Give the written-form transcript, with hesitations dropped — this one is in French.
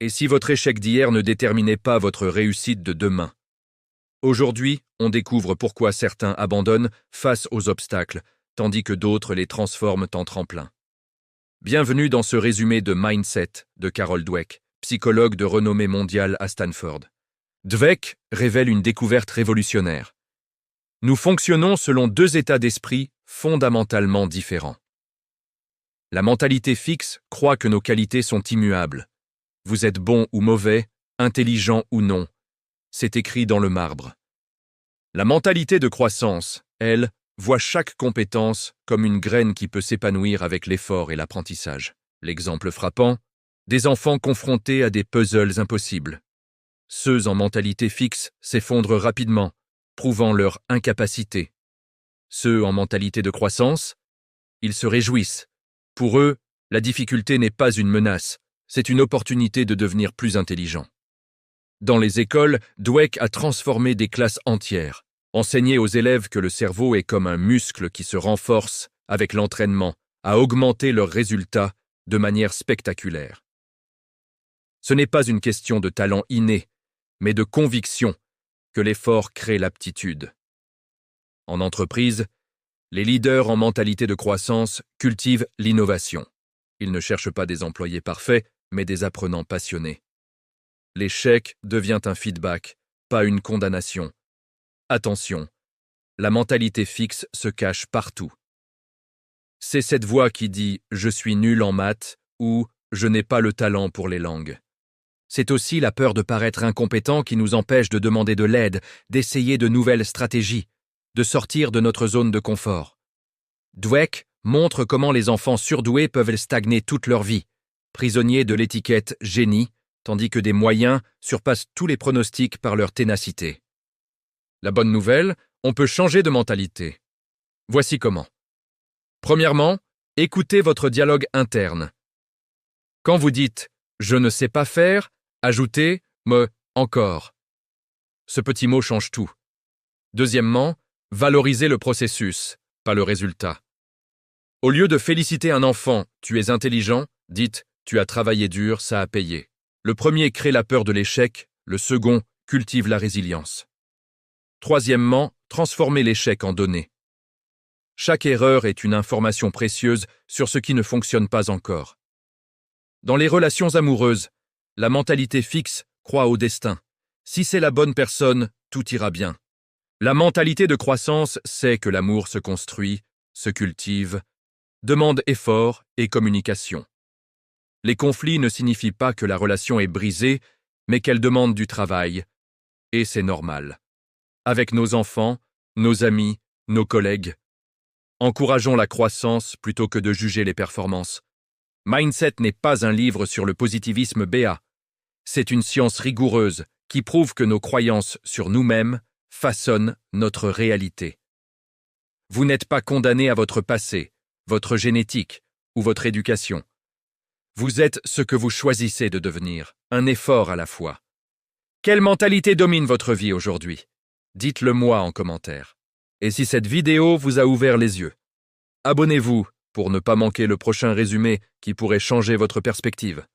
Et si votre échec d'hier ne déterminait pas votre réussite de demain? Aujourd'hui, on découvre pourquoi certains abandonnent face aux obstacles, tandis que d'autres les transforment en tremplin. Bienvenue dans ce résumé de Mindset de Carol Dweck, psychologue de renommée mondiale à Stanford. Dweck révèle une découverte révolutionnaire. Nous fonctionnons selon deux états d'esprit fondamentalement différents. La mentalité fixe croit que nos qualités sont immuables. Vous êtes bon ou mauvais, intelligent ou non. C'est écrit dans le marbre. La mentalité de croissance, elle, voit chaque compétence comme une graine qui peut s'épanouir avec l'effort et l'apprentissage. L'exemple frappant, des enfants confrontés à des puzzles impossibles. Ceux en mentalité fixe s'effondrent rapidement, prouvant leur incapacité. Ceux en mentalité de croissance, ils se réjouissent. Pour eux, la difficulté n'est pas une menace, c'est une opportunité de devenir plus intelligent. Dans les écoles, Dweck a transformé des classes entières, enseigné aux élèves que le cerveau est comme un muscle qui se renforce avec l'entraînement, à augmenter leurs résultats de manière spectaculaire. Ce n'est pas une question de talent inné, mais de conviction que l'effort crée l'aptitude. En entreprise, les leaders en mentalité de croissance cultivent l'innovation. Ils ne cherchent pas des employés parfaits, mais des apprenants passionnés. L'échec devient un feedback, pas une condamnation. Attention, la mentalité fixe se cache partout. C'est cette voix qui dit « je suis nul en maths » ou « je n'ai pas le talent pour les langues ». C'est aussi la peur de paraître incompétent qui nous empêche de demander de l'aide, d'essayer de nouvelles stratégies, de sortir de notre zone de confort. Dweck montre comment les enfants surdoués peuvent stagner toute leur vie, prisonniers de l'étiquette « génie », tandis que des moyens surpassent tous les pronostics par leur ténacité. La bonne nouvelle, on peut changer de mentalité. Voici comment. Premièrement, écoutez votre dialogue interne. Quand vous dites « je ne sais pas faire », ajoutez « me encore ». Ce petit mot change tout. Deuxièmement, valorisez le processus, pas le résultat. Au lieu de féliciter un enfant « tu es intelligent », dites « tu as travaillé dur, ça a payé ». Le premier crée la peur de l'échec, le second cultive la résilience. Troisièmement, transformez l'échec en données. Chaque erreur est une information précieuse sur ce qui ne fonctionne pas encore. Dans les relations amoureuses, la mentalité fixe croit au destin. Si c'est la bonne personne, tout ira bien. La mentalité de croissance sait que l'amour se construit, se cultive, demande effort et communication. Les conflits ne signifient pas que la relation est brisée, mais qu'elle demande du travail, et c'est normal. Avec nos enfants, nos amis, nos collègues, encourageons la croissance plutôt que de juger les performances. Mindset n'est pas un livre sur le positivisme béat. C'est une science rigoureuse qui prouve que nos croyances sur nous-mêmes façonnent notre réalité. Vous n'êtes pas condamné à votre passé, votre génétique ou votre éducation. Vous êtes ce que vous choisissez de devenir, un effort à la fois. Quelle mentalité domine votre vie aujourd'hui? Dites-le moi en commentaire. Et si cette vidéo vous a ouvert les yeux, abonnez-vous pour ne pas manquer le prochain résumé qui pourrait changer votre perspective.